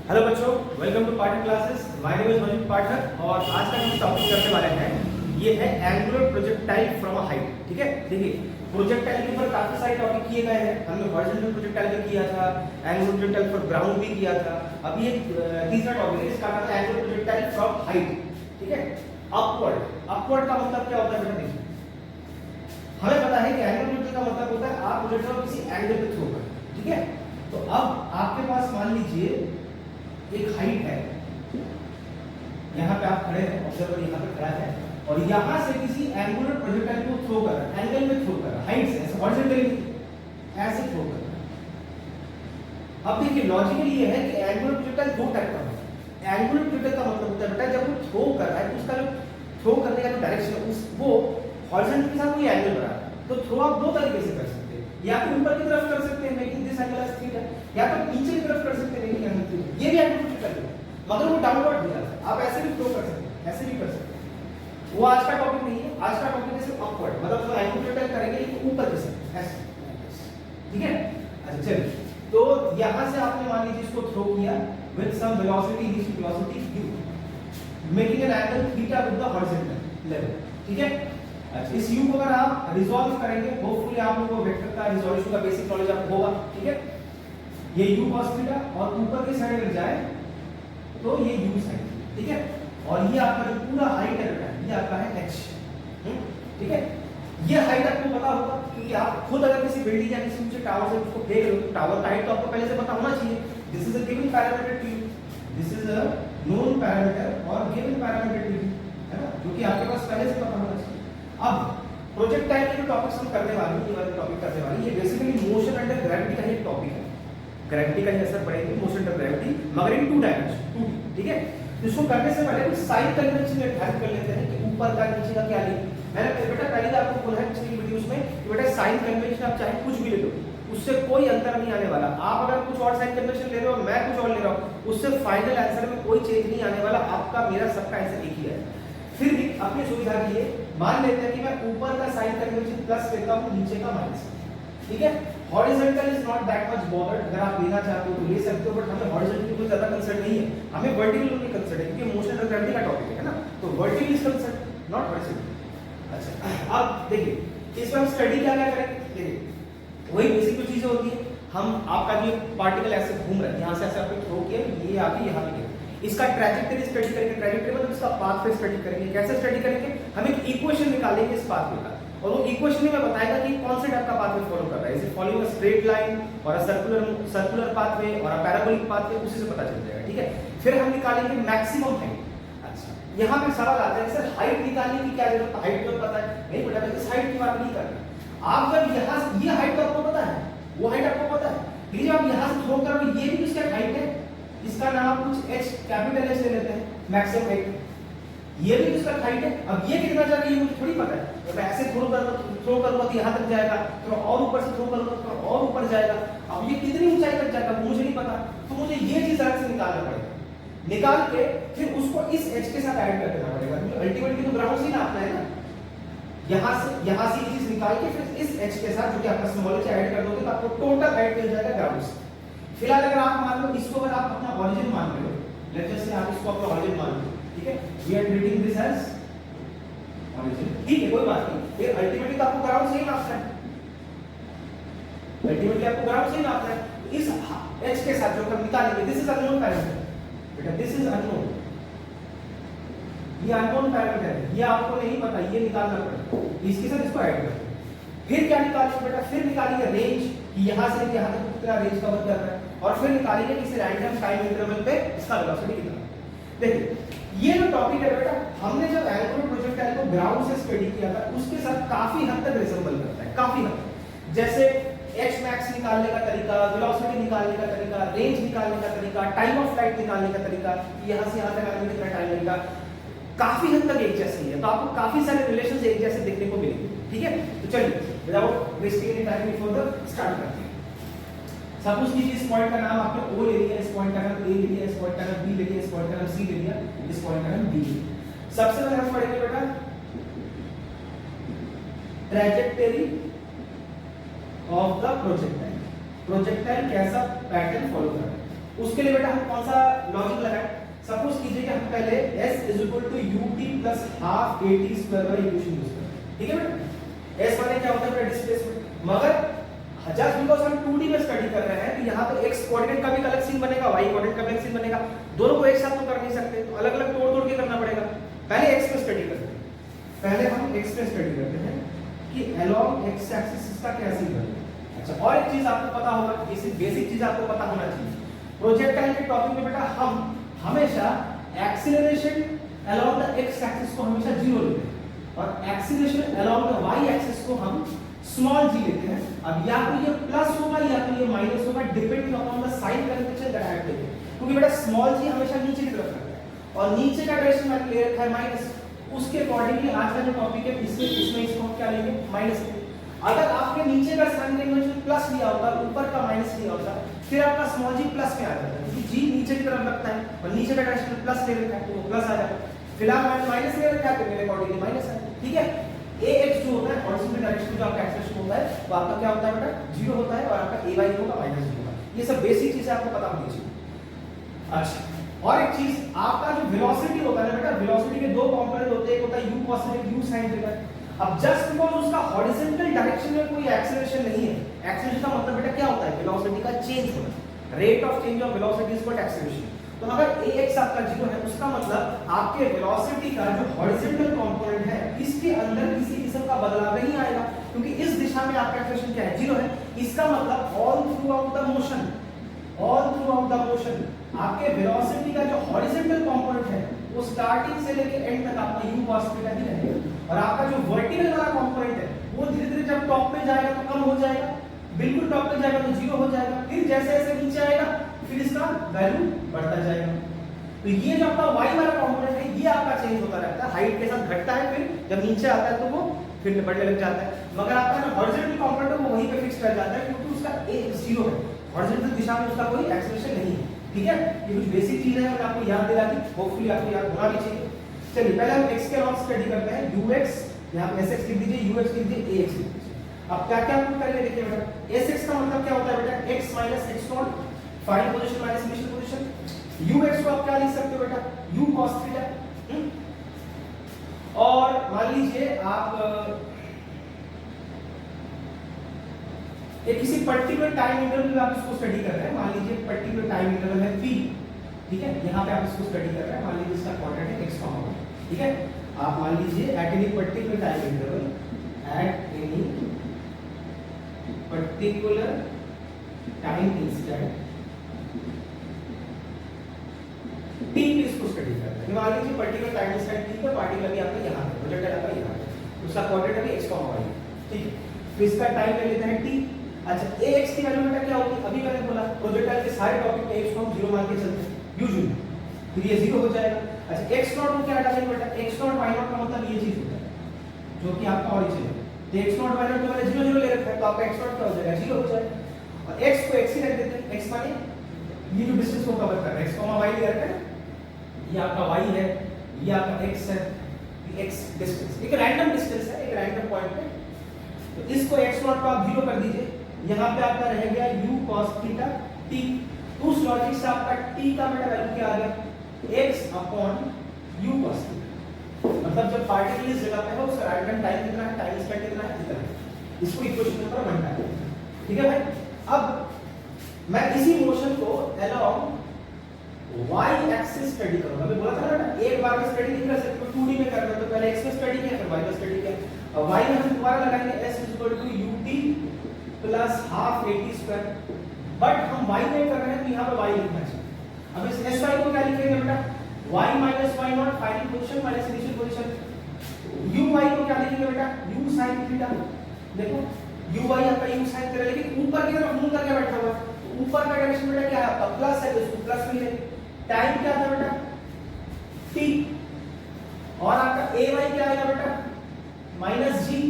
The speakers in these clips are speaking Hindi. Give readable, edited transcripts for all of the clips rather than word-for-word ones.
हेलो बच्चों, welcome to Pathak classes. My name is Manoj Pathak और आज का हम टॉपिक करने वाले हैं ये है angular projectile from a height. ठीक है, देखिए प्रोजेक्टाइल के ऊपर काफी सारे टॉपिक किए गए हैं। हमने हॉरिजॉन्टल प्रोजेक्टाइल भी किया था, एंगुलर प्रोजेक्टाइल फॉर ग्राउंड भी किया था। अभी एक तीसरा टॉपिक है जिसका नाम है एंगुलर प्रोजेक्टाइल फ्रॉम हाइट। ठीक है, अपवर्ड। अपवर्ड का मतलब क्या होता है बेटा? देखिए हमें पता है कि एंगुलर प्रोजेक्टाइल का मतलब होता है आप प्रोजेक्टाइल को किसी एंगल पे थ्रो करें। ठीक है, तो अब आपके पास मान लीजिए एक हाइट है, यहाँ पे आप खड़े हैं, ऑब्जर्वर यहाँ पे खड़ा है और यहाँ से किसी एंगुलर प्रोजेक्टाइल को थ्रो कर रहा है, एंगल में थ्रो कर रहा है, हाइट से ऐसे हॉरिजॉन्टली ऐसे थ्रो कर रहा है। अब देखिए लॉजिकली ये है कि एंगुलर प्रोजेक्टाइल दो टाइप का होता है। एंगुलर प्रोजेक्टाइल का मतलब होता है बेटा जब वो थ्रो कर रहा है तो उसका जो थ्रो करने का जो डायरेक्शन है उस वो हॉरिजॉन्टल के साथ कोई एंगल बना रहा है। तो थ्रो आप दो तरीके से कर सकते हैं, या तो ऊपर की तरफ कर सकते हैं making this angle as theta, या तो नीचे की तरफ कर सकते हैं मेकिंग एंगल थीटा। ये भी एंगुलर प्रोजेक्टाइल है मगर वो डाउनवर्ड भी जाता है। आप ऐसे भी थ्रो कर सकते हैं, ऐसे भी कर सकते हैं। वो आज का टॉपिक नहीं है। आज का टॉपिक है सिर्फ अपवर्ड, मतलब जो एंगुलर प्रोजेक्टाइल करेंगे ये ऊपर की साइड ऐसे। ठीक है, अच्छा चलिए, तो यहां से आपने मान लीजिए इसको थ्रो किया with some velocity, initial velocity u, making an angle theta with the horizontal level. ठीक है, अच्छा इस u को अगर आप रिजॉल्व करेंगे, होपफुली आप लोगों को वेक्टर का रिजोल्यूशन का बेसिक नॉलेज आपको होगा। ठीक है, ये u cos थीटा और ऊपर की साइड अगर जाए तो ये u sin। ठीक है, और ये आपका जो पूरा हाइट है बेटा ये आपका है h। ठीक है, ये हाइट आपको पता होगा क्योंकि आप खुद अगर किसी बिल्डिंग या किसी ऊंचे टावर से उसको देख रहे हो, टावर का हाइट तो आपको पहले से पता होना चाहिए। This is a given parameter to you, this is a known parameter और गिवन पैरामीटर टू यू, है ना, जो कि आपके पास पहले से पता होना चाहिए। अब प्रोजेक्टाइल के जो टॉपिक्स हम करने वाले हैं, ये वाला टॉपिक करने वाले हैं, ये बेसिकली मोशन अंडर ग्रेविटी का ही टॉपिक है। ग्रेविटी का ही असर पड़ेगी मोशन अंडर ग्रेविटी, मगर इन टू डायमेंशन 2D। ठीक है, इसको करने से पहले कुछ साइन कन्वेंशन निर्धारित कर लेते हैं कि ऊपर का नीचे का क्या लिखना। मैंने बेटा पहले आपको बोला है पिछली वीडियोस में कि बेटा साइन कन्वेंशन आप चाहे कुछ भी ले लो, उससे कोई अंतर नहीं आने वाला। आप अगर कुछ और साइन कन्वेंशन ले रहे हो, मैं कुछ और ले रहा हूं, उससे फाइनल आंसर में कोई चेंज नहीं आने वाला। आपका मेरा सबका आंसर एक ही है। फिर भी अपनी सुविधा के लिए मान लेते हैं कि मैं ऊपर का साइन कन्वेंशन प्लस लेता हूं, नीचे का माइनस। ठीक है, horizontal is not that much bothered, अगर आप लेना चाहते हो तो ले सकते हो, बट हमें हॉरिजॉन्टल की कोई ज्यादा कंसर्न नहीं है, हमें वर्टिकल ओनली कंसर्न है क्योंकि मोशन अंडर ग्रेविटी का टॉपिक है ना, तो vertical is concern not horizontal. अच्छा अब देखिए इसमें हम स्टडी क्या क्या करेंगे। देखिए वही बेसिक जो चीजें होती है, हम आपका जो पार्टिकल ऐसे घूम रहा है, यहां से ऐसे आपने थ्रो किया, ये आके यहां पे गया, इसका ट्रैजेक्टरी स्टडी करेंगे। ट्रैजेक्टरी मतलब इसका पाथ पे स्टडी करेंगे। कैसे स्टडी करेंगे? हम एक इक्वेशन निकालेंगे इस पाथवे का और वो इक्वेशन में बताएगा कि कौन से टाइप का पाथवे फॉलो कर रहा है। Is it following a straight line और अ सर्कुलर पाथवे और अ पैराबोलिक पाथवे, उसी से पता चल जाएगा। ठीक है, फिर हम निकालेंगे मैक्सिमम हाइट। अच्छा यहां पे सवाल आता है सर हाइट निकालने की क्या जरूरत है, हाइट तो पता है। नहीं बेटा इस हाइट की बात नहीं कर रहे आप। जब यहां ये हाइट तो आपको पता है, वो हाइट आपको पता है, लेकिन जब आप यहां से थ्रो कर रहे हो, ये भी इसका हाइट है, इसका नाम कुछ h कैपिटल H ले लेते हैं, मैक्सिमम हाइट, ये भी इसका हाइट है। अब ये कितना जा रही है मुझे थोड़ी पता है, तो मैं ऐसे थ्रो करूंगा तो यहां तक जाएगा, तो और ऊपर से थ्रो करूंगा तो और ऊपर जाएगा। अब ये कितनी ऊंचाई तक जाएगा मुझे नहीं पता, तो मुझे ये चीज अलग से निकालना पड़ेगा। निकाल के फिर उसको इस h के साथ ऐड कर देना पड़ेगा, क्योंकि अल्टीमेटली तो ग्राउंड से ही नापना है ना। यहां से ये चीज निकाल के फिर इस h के साथ जो कि आपका सिंबॉलिक ऐड कर दोगे तो आपको टोटल हाइट मिल जाएगा ग्राउंड से। फिलहाल अगर आप मान लो इसको, अगर आप अपना ओरिजिन मान लो, लेट्स जस्ट से आप इसको अपना ओरिजिन मान लो। ठीक है, we are treating this as origin. ठीक है, कोई बात नहीं, फिर अल्टीमेटली तो आपको ग्राउंड से ही नापना है, अल्टीमेटली आपको ग्राउंड से ही नापना है। इस h के साथ जो हम निकालेंगे, दिस इज अननोन पैरामीटर बेटा, दिस इज अननोन, ये अननोन पैरामीटर है, ये आपको नहीं पता, ये निकालना पड़ेगा, इसके साथ इसको ऐड कर। फिर क्या निकालेंगे बेटा? फिर निकालेंगे रेंज कि यहां से यहां तक कितना रेंज कवर कर रहा है, और फिर निकालेंगे किसी रैंडम टाइम इंटरवल पे इसका वेलोसिटी कितना। देखिए ये जो टॉपिक है बेटा, हमने जब एंगुलर प्रोजेक्टाइल को ग्राउंड से स्टडी किया था उसके साथ काफी हद तक रिसेंबल करता है, काफी हद तक। जैसे x max निकालने का तरीका, वेलोसिटी निकालने का तरीका, रेंज निकालने का तरीका, टाइम ऑफ फ्लाइट निकालने का तरीका, यहां से यहां तक आने में कितना टाइम लगेगा, काफी हद तक एक जैसे ही है। तो आपको काफी सारे रिलेशंस एक जैसे देखने को मिलेंगे। ठीक है, तो चलिए without wasting any time before the start करते हैं। सपोज कीजिए इस पॉइंट का नाम आपने O ले लिया, इस पॉइंट का नाम A ले लिया, इस पॉइंट का नाम B ले लिया, इस पॉइंट का नाम C ले लिया, इस पॉइंट का नाम D ले लिया। सबसे पहले हम पढ़ेंगे बेटा trajectory of the projectile, projectile कैसा पैटर्न फॉलो कर रहा है। उसके लिए बेटा हम कौन सा लॉजिक लगाएं? सपोज कीजिए कि हम पहले s is equal to ut plus half at square वाला इक्वेशन यूज करें, ठीक है बेटा। s माने क्या होता है बेटा? डिस्प्लेसमेंट। मगर जस्ट बिकॉज़ हम 2D में स्टडी कर रहे हैं तो यहाँ पे x कोऑर्डिनेट का भी अलग सीन बनेगा, y कोऑर्डिनेट का भी अलग सीन बनेगा, दोनों को एक साथ तो कर नहीं सकते, तो अलग अलग तोड़ तोड़ के करना पड़ेगा। पहले x पे स्टडी करते हैं, पहले हम x पे स्टडी करते हैं कि अलोंग x एक्सिस इसका क्या सीन बनेगा। अच्छा, और एक चीज आपको पता होगा, ये बेसिक चीज आपको पता होना चाहिए, प्रोजेक्टाइल के टॉपिक में बेटा हम हमेशा acceleration along the x axis को हमेशा 0 लेते हैं और acceleration along the y axis को हम स्मॉल g लेते हैं। अब या तो ये प्लस होगा या तो ये माइनस होगा, depending upon the sign convention that I have taken, क्योंकि बेटा स्मॉल g हमेशा नीचे की तरफ रहता है और नीचे का डायरेक्शन मैंने ले रखा है माइनस, उसके अकॉर्डिंगली आज का जो टॉपिक है इसमें इसको हम क्या लेंगे? माइनस। अगर आपने नीचे का साइन कन्वेंशन प्लस लिया होता, ऊपर का माइनस लिया होता, फिर आपका स्मॉल g प्लस में आ जाता है, क्योंकि g नीचे की तरफ लगता है और नीचे का डायरेक्शन प्लस ले रखा है तो वो प्लस आ जाता है। फिलहाल मैंने माइनस ले रखा है तो मेरे अकॉर्डिंगली माइनस है, ठीक है। ax जो होता है हॉरिजॉन्टल डायरेक्शन में जो आपका एक्सेलेरेशन होता है वो आपका क्या होता है बेटा? 0 होता है और आपका ay होगा माइनस 0 होगा। ये सब बेसिक चीजें आपको पता होनी चाहिए। अच्छा, और एक चीज, आपका जो वेलोसिटी होता है ना बेटा, वेलोसिटी के दो कंपोनेंट होते हैं, एक होता है u cos theta, u sin theta. अब जस्ट बिकॉज़ उसका हॉरिजॉन्टल डायरेक्शन में कोई एक्सेलरेशन नहीं है, एक्सेलरेशन का मतलब बेटा क्या होता है? वेलोसिटी का चेंज होना, rate of change of velocity is called acceleration. तो अगर ax आपका 0 है उसका मतलब आपके वेलोसिटी का जो हॉरिजॉन्टल कंपोनेंट है इसके अंदर किसी किस्म का बदलाव नहीं आएगा, क्योंकि इस दिशा में आपका एक्सेलरेशन क्या है? 0 है। इसका मतलब all through out the motion, all through out the motion आपके वेलोसिटी का जो हॉरिजॉन्टल कंपोनेंट है वो स्टार्टिंग से लेके एंड तक आपका u cos थीटा ही रहेगा, और आपका जो वर्टिकल वाला कंपोनेंट है वो धीरे धीरे जब टॉप पे जाएगा तो कम हो जाएगा, बिल्कुल टॉप पे जाएगा तो 0 हो जाएगा, फिर जैसे जैसे नीचे आएगा फिर इसका वैल्यू बढ़ता जाएगा। तो ये जो आपका y वाला कंपोनेंट है ये आपका चेंज होता रहता है, हाइट के साथ घटता है, फिर जब नीचे आता है तो वो फिर बढ़ने लग जाता है। मगर आपका जो हॉरिजॉन्टल कंपोनेंट है वो वहीं पे फिक्स रह जाता है, क्योंकि उसका a 0 है, हॉरिजॉन्टल दिशा में उसका कोई एक्सेलरेशन नहीं है, ठीक है। ये कुछ बेसिक चीज है, मैंने आपको याद दिला दी, होपफुली आपको याद होना भी चाहिए। चलिए पहले हम x के अलॉन्ग स्टडी करते हैं, ux यहां पे sx लिख दीजिए, ux लिख दीजिए, ax लिख दीजिए। अब क्या क्या हम करेंगे देखिए बेटा, sx का मतलब क्या होता है बेटा? x minus x not, final position minus initial position. ux को आप क्या लिख सकते हो बेटा? u cos theta. और मान लीजिए आप एक किसी पर्टिकुलर टाइम इंटरवल में आप इसको स्टडी कर रहे हैं, मान लीजिए पर्टिकुलर टाइम इंटरवल है t, ठीक है। यहाँ पे आप इसको स्टडी कर रहे हैं, मान लीजिए इसका क्वाड्रेंट है x, ठीक है। आप मान लीजिए at any particular time interval, at any particular time instant t पे इसको स्टडी कर रहे हैं। मान लीजिए पर्टिकुलर टाइम इंस्टेंट t पे पार्टिकल भी आपका यहाँ पे प्रोजेक्ट है, आपका यहाँ पे उसका क्वाड्रेंट है x, y, ठीक है। तो इसका टाइम ले लेते हैं t। अच्छा, ax की वैल्यू बेटा क्या होगी? अभी मैंने बोला प्रोजेक्टाइल के सारे टॉपिक में x को हम 0 मान के चलते हैं यूजुअली, फिर ये 0 हो जाएगा। अच्छा, x नॉट को क्या डालेंगे बेटा? x नॉट y नॉट का मतलब ये चीज होता है जो कि आपका ओरिजिन है, तो x नॉट y नॉट तो मैंने 0 0 ले रखा है, तो आपका x नॉट क्या हो जाएगा? 0 हो जाएगा। और x को x ही रख देते हैं, x माने ये जो डिस्टेंस को कवर कर रहा है, x y ले रखा है, ये आपका y है, ये आपका x है, ये x डिस्टेंस एक रैंडम डिस्टेंस है, एक रैंडम पॉइंट पे, तो इसको x नॉट को आप 0 कर दीजिए, यहाँ पे आपका रह गया u cos थीटा t। उस लॉजिक से आपका t का बेटा वैल्यू क्या आ गया? x upon u cos theta. मतलब जब पार्टिकल इस जगह पे है उसका रैंडम टाइम कितना है, टाइम स्पेंड कितना है, इतना है। इसको इक्वेशन नंबर 1 है, ठीक है भाई। अब मैं इसी मोशन को अलोंग y एक्सिस स्टडी करूंगा। मैं बोला था ना एक बार में स्टडी नहीं कर सकते, 2D में करना तो पहले x में स्टडी किया फिर y में स्टडी किया। अब y में हम दोबारा लगाएंगे s ut plus half at square, but हम y में कर रहे हैं तो यहाँ पे y लिखना चाहिए। अब इस sy को क्या लिखेंगे बेटा? y minus y not final position minus initial position. uy को क्या लिखेंगे बेटा? u sin theta. देखो uy आपका u sin थीटा, लेकिन ऊपर की तरफ मुंह करके बैठा हुआ है, तो ऊपर का डायरेक्शन बेटा क्या है आपका? प्लस है, तो इसको प्लस में लिखेंगे। टाइम क्या था बेटा? t, और आपका ay क्या आएगा बेटा? माइनस g,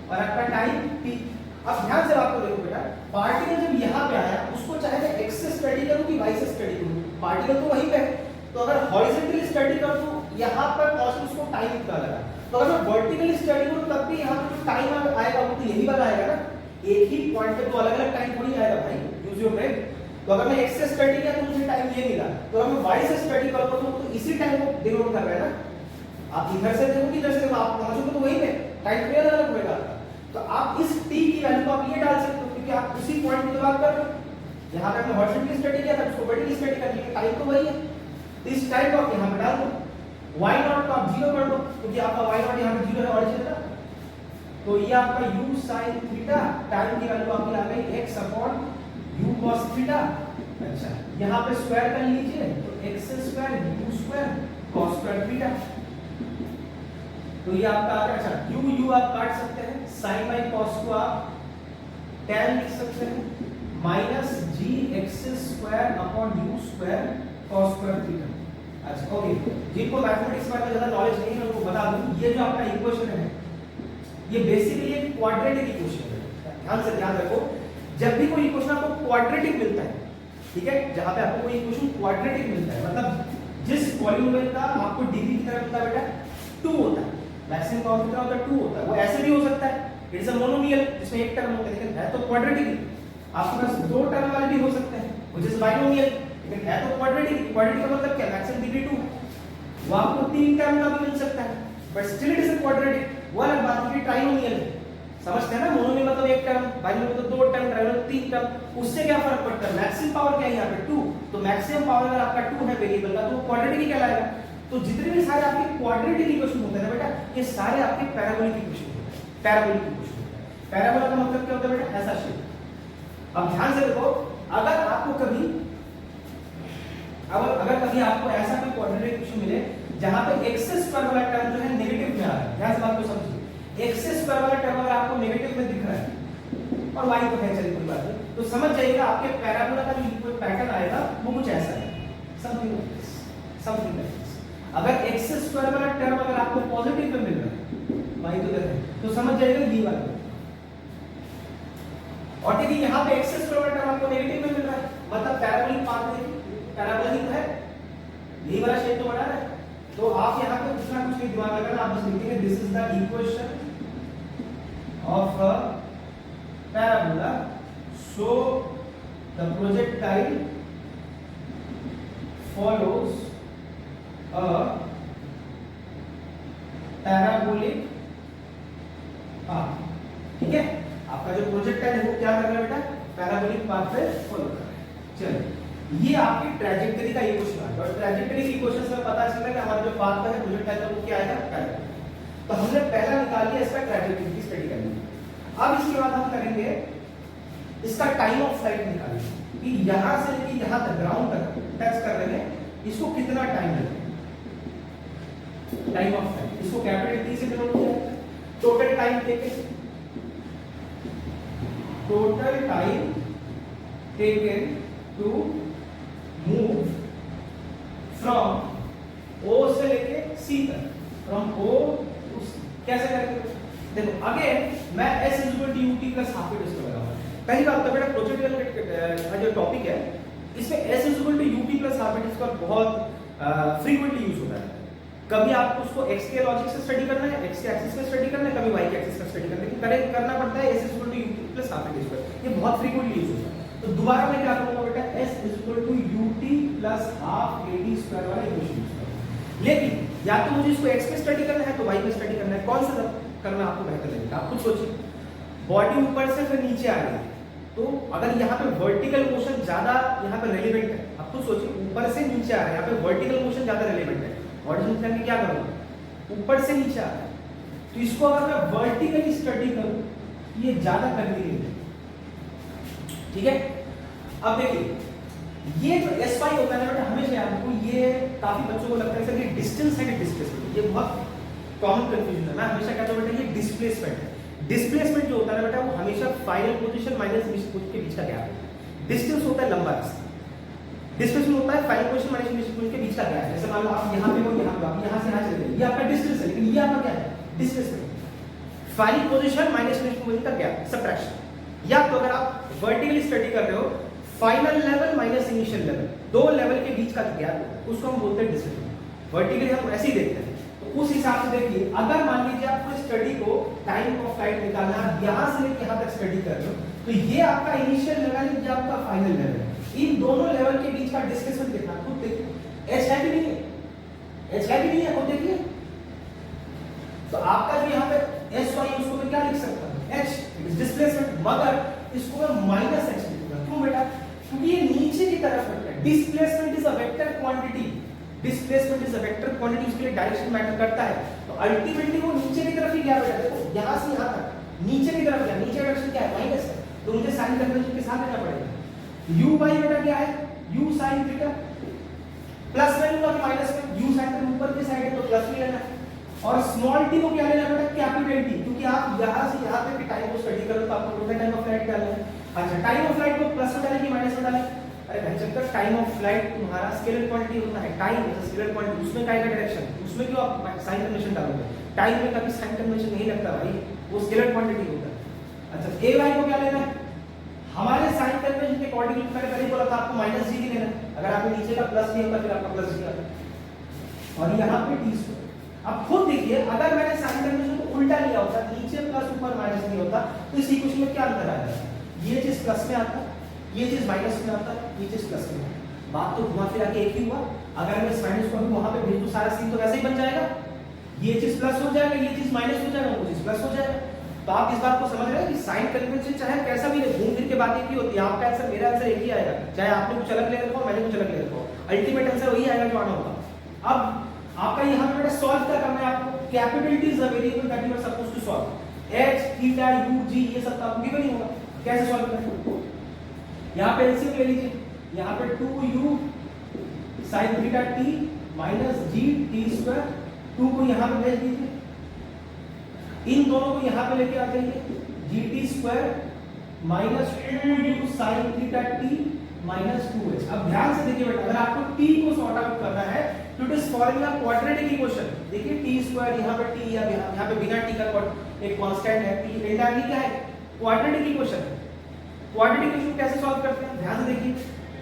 और आपका टाइम t। अब ध्यान से आपको देखो बेटा, पार्टिकल जब यहाँ पे आया उसको चाहे मैं x से स्टडी करूं कि y से स्टडी करूं, पार्टिकल तो वहीं पे है। तो अगर हॉरिजॉन्टली स्टडी करूं तो यहाँ पर पहुंचने उसको टाइम कितना लगा, तो अगर मैं वर्टिकली स्टडी करूं तब भी यहाँ पे जो टाइम आएगा वो तो यही वाला आएगा ना, एक ही पॉइंट पे तो अलग अलग टाइम थोड़ी आएगा भाई, यूज योर ब्रेन। तो अगर मैं x से स्टडी किया तो मुझे टाइम तो हमें y से स्टडी करोगे तो इसी टाइम को डिनोट कर रहे हैं ना। आप इधर से देखो कि इधर से देखो, आप पहुंचोगे तो वही में टाइम पीरियड अलग होगा। तो आप इस t की वैल्यू को आप ये डाल सकते हो क्योंकि आप उसी पॉइंट की बात कर रहे हो। यहाँ पे हमने हॉरिजॉन्टली स्टडी किया था, उसको वर्टिकली स्टडी कर लिया, टाइम तो वही है। तो इस टाइम को आप यहाँ पे डाल दो, y नॉट को आप 0 कर दो क्योंकि आपका y नॉट यहाँ पे 0 है ऑरिजिन का। तो ये आपका u sin थीटा, टाइम की वैल्यू आपकी आ गई x upon u cos theta. अच्छा, यहाँ पे स्क्वायर कर लीजिए तो x square u square cos square theta. तो ये आपका आ गया। अच्छा, u आप काट सकते हैं, sin बाय cos को आप tan लिख सकते हैं, minus G X square upon u square cos square theta. अच्छा ओके, जिनको मैथमेटिक्स में ज्यादा नॉलेज नहीं है उनको बता दूं, ये जो आपका इक्वेशन है ये बेसिकली एक क्वाड्रेटिक इक्वेशन है। ध्यान से ध्यान रखो, जब भी कोई इक्वेशन आपको क्वाड्रेटिक मिलता है, ठीक है, जहां पे आपको कोई इक्वेशन क्वाड्रेटिक मिलता है मतलब जिस पॉलिनोमियल का आपको डिग्री कितना मिलता है बेटा 2 होता है, मैक्सिमम पावर कितना होता है 2 होता है। वो ऐसे भी हो सकता है, इट इज अ मोनोमियल जिसमें एक टर्म होता है, लेकिन है तो क्वाड्रेटिक। आपके पास 2 टर्म वाले भी हो सकते हैं व्हिच इज बाइनोमियल, लेकिन है तो क्वाड्रेटिक। क्वाड्रेटिक का मतलब क्या, मैक्सिमम डिग्री 2। वो आपको 3 टर्म का भी मिल सकता है but still it is a quadratic. वो अलग बात है कि ट्राइनोमियल है, समझते हैं ना। मोनोमियल मतलब एक टर्म, बाइनोमियल मतलब 2 टर्म, ट्राइनोमियल 3 टर्म। उससे क्या फर्क पड़ता है, मैक्सिमम पावर क्या है यहाँ पे 2। तो मैक्सिमम पावर अगर आपका 2 है वेरिएबल का तो क्वाड्रेटिक ही कहलाएगा। तो जितने भी सारे आपके क्वाड्रेटिक इक्वेशन होते हैं ना बेटा, ये सारे आपके पैराबोलिक इक्वेशन होते हैं। पैराबोलिक इक्वेशन होते हैं। पैराबोला का मतलब क्या होता है बेटा, ऐसा शेप। अब ध्यान से देखो, अगर आपको कभी आपको ऐसा कोई क्वाड्रेटिक इक्वेशन मिले जहां पे x स्क्वायर वाला टर्म जो है नेगेटिव में आ रहा है, ध्यान से बात को समझिए। x स्क्वायर वाला टर्म अगर आपको नेगेटिव में दिख रहा है और y तो है, चलिए कोई बात नहीं, तो समझ जाइएगा आपके पैराबोला का जो कोई पैटर्न आएगा वो कुछ ऐसा है, समथिंग लाइक दिस। अगर x स्क्वायर वाला टर्म अगर आपको पॉजिटिव में मिल रहा है, y तो इधर है, तो समझ जाइएगा ये वाला। और देखिए यहाँ पे x स्क्वायर वाला टर्म आपको नेगेटिव में मिल रहा है, मतलब पैराबोलिक पाथ में पैराबोला ही तो है, यही वाला शेप तो बना रहा है। तो आप यहाँ पे कुछ ना कुछ नहीं दिमाग लगाना, आप बस लिखेंगे this is the equation of a parabola, so the projectile follows a parabolic path. ठीक है, आपका जो प्रोजेक्टाइल है वो क्या कर रहा है बेटा, पैराबोलिक पाथ पे फॉलो कर रहा है। चलिए, ये आपकी ट्रैजेक्टरी का इक्वेशन है और ट्रैजेक्टरी की इक्वेशन से पता चलता है कि हमारा जो पाथ है प्रोजेक्टाइल का वो क्या आएगा, पैराबोला। तो हमने पहला निकाल लिया, इसका ट्रैजेक्टरी की स्टडी करनी है। अब इसके बाद हम करेंगे इसका टाइम ऑफ फ्लाइट निकालेंगे कि यहां से लेके यहां तक ग्राउंड तक टच कर रहे हैं, इसको कितना टाइम लगेगा, टाइम ऑफ फ्लाइट। इसको कैपिटल टी से डिनोट किया है। Total time taken, total time taken to move from O से लेके C तक, फ्रॉम O टू C। कैसे करेंगे देखो, अगेन मैं S = UT plus half it इसको लगाऊंगा। पहली बात तो बेटा प्रोजेक्ट का जो टॉपिक है इसमें S = UT plus half it इसका बहुत फ्रीक्वेंटली यूज होता है। कभी आपको उसको x के लॉजिक से स्टडी करना है, x के एक्सिस में स्टडी करना है, कभी y के एक्सिस में स्टडी करना है, लेकिन करना पड़ता है S = UT plus half it इसको। ये बहुत फ्रीक्वेंटली यूज होता है। तो दोबारा मैं क्या करूंगा बेटा, S = UT plus half AD square वाला इक्वेशन यूज करूंगा। लेकिन या तो मुझे इसको x में स्टडी करना है तो y में स्टडी करना है, कौन सा करना आपको बेहतर लगेगा, आप खुद सोचिए। बॉडी ऊपर से फिर नीचे आ रही है, तो अगर यहाँ पे वर्टिकल मोशन ज्यादा यहाँ पे रेलेवेंट है, आप खुद सोचिए, ऊपर से नीचे आ रहा है, यहाँ पे वर्टिकल मोशन ज्यादा रेलेवेंट है। हॉरिजॉन्टल करके क्या करूंगा, ऊपर से नीचे आ रहा है, तो इसको अगर मैं वर्टिकली स्टडी करूं ये ज्यादा कन्वीनियंट है। ठीक है, अब देखिए ये जो SY होता है ना बेटा, हमेशा याद रखो, ये काफी बच्चों को लगता है सर ये डिस्टेंस है कि डिस्प्लेसमेंट, ये बहुत कॉमन कंफ्यूजन है। मैं हमेशा कहता हूं बेटा ये डिस्प्लेसमेंट है। डिस्प्लेसमेंट जो होता है ना बेटा वो हमेशा final position minus initial position के बीच का गैप है। डिस्टेंस होता है लंबा रास्ता, डिस्प्लेसमेंट होता है final position minus initial position के बीच का गैप। जैसे मान लो आप यहां पे हो, यहां पे, आप यहां से यहां चले गए, ये आपका डिस्टेंस है, लेकिन ये आपका क्या है, displacement. Final position minus initial position का गैप, सबट्रैक्शन। या तो अगर आप वर्टिकली स्टडी कर रहे हो, final level minus initial level, दो लेवल के बीच का गैप, उसको हम बोलते हैं डिस्प्लेसमेंट। वर्टिकली हम ऐसे ही देखते हैं। तो उस हिसाब से देखिए, अगर मान लीजिए आपको स्टडी को टाइम ऑफ फ्लाइट निकालना है, यहां से लेकर यहां तक स्टडी कर रहे हो, तो ये आपका इनिशियल लेवल है, ये आपका फाइनल लेवल है। इन दोनों लेवल के बीच का डिस्प्लेसमेंट कितना, खुद एच है कि नहीं है, वो देखिए। तो आपका जो यहाँ पे एस वाई उसको मैं क्या लिख सकता हूँ, एच डिस्प्लेसमेंट, मगर इसको मैं माइनस एच लिखूंगा। क्यों बेटा? क्योंकि ये नीचे की तरफ है। Displacement is a vector quantity, displacement is a vector quantity, उसके लिए डायरेक्शन मैटर करता है। तो अल्टीमेटली वो नीचे की तरफ ही गया बेटा, देखो यहाँ से यहाँ तक नीचे की तरफ गया, नीचे डायरेक्शन क्या है, माइनस है, तो मुझे साइन कन्वेंशन के साथ लेना पड़ेगा। u बाई बेटा क्या है, u sin थीटा, प्लस में लूंगा कि माइनस में, u sin थीटा ऊपर की साइड है तो प्लस में लेना है। और स्मॉल t को क्या लेना बेटा, कैपिटल T, क्योंकि आप यहाँ से यहाँ तक के टाइम को स्टडी करो तो आपको टोटल टाइम ऑफ फ्लाइट डालना है। अच्छा, टाइम ऑफ फ्लाइट को प्लस में डालें कि माइनस में डालें? अरे भाई जब तक टाइम ऑफ फ्लाइट तुम्हारा स्केलर क्वांटिटी होता है, time is a scalar quantity, उसमें क्या है डायरेक्शन, उसमें क्यों आप साइन कन्वेंशन डालोगे? टाइम में कभी साइन कन्वेंशन नहीं लगता भाई, वो स्केलर क्वांटिटी होता है। अच्छा, a y को क्या लेना है, हमारे साइन कन्वेंशन के अकॉर्डिंग मैंने पहले बोला था आपको माइनस g लेना है। अगर आपने नीचे का प्लस दिया फिर आपका प्लस g आता और यहाँ पे t स्क्वायर। अब खुद देखिए, अगर मैंने साइन कन्वेंशन को उल्टा लिया होता, नीचे प्लस ऊपर माइनस नहीं होता, तो इस इक्वेशन में क्या अंतर आ जाता? ये चीज प्लस में आता, ये चीज माइनस में आता, ये चीज प्लस में आता। बात तो घुमा फिरा के एक ही हुआ। अगर मैं इस माइनस को वहां पे भेज दूं, सारा सीन तो वैसे ही बन जाएगा, ये चीज प्लस हो जाएगा, ये चीज माइनस हो जाएगा, वो चीज प्लस हो जाएगा। तो आप इस बात को समझ रहे हैं कि साइन कन्वेंशन चाहे कैसा भी घूम फिर के बात एक ही होती है, आपका आंसर मेरा आंसर एक ही आएगा, चाहे आपने कुछ अलग ले रखा हो, मैंने कुछ अलग ले रखा हो, अल्टीमेट आंसर वही आएगा जो आना होगा। अब आपका यहाँ पे बेटा सॉल्व क्या करना है आपको, capital T is a variable that you are supposed to solve, h theta u g ये सब आपको गिवन ही होगा, कैसे सॉल्व करेंगे? यहाँ पे एलसीएम ले लीजिए, यहाँ पे 2u sin theta t minus g t square, 2 को यहाँ पे भेज दीजिए, इन दोनों को यहाँ पे लेके आ जाइए, gt square minus 2u sin theta t minus 2h। अब ध्यान से देखिए बेटा, अगर आपको t को सॉर्ट आउट करना है तो it is following a quadratic equation. देखिए t स्क्वायर यहाँ पे t या यहाँ पे बिना t का एक कांस्टेंट है, t एंटायरली क्या है, क्वाड्रेटिक इक्वेशन है। क्वाड्रेटिक इक्वेशन कैसे सॉल्व करते हैं, ध्यान से देखिए।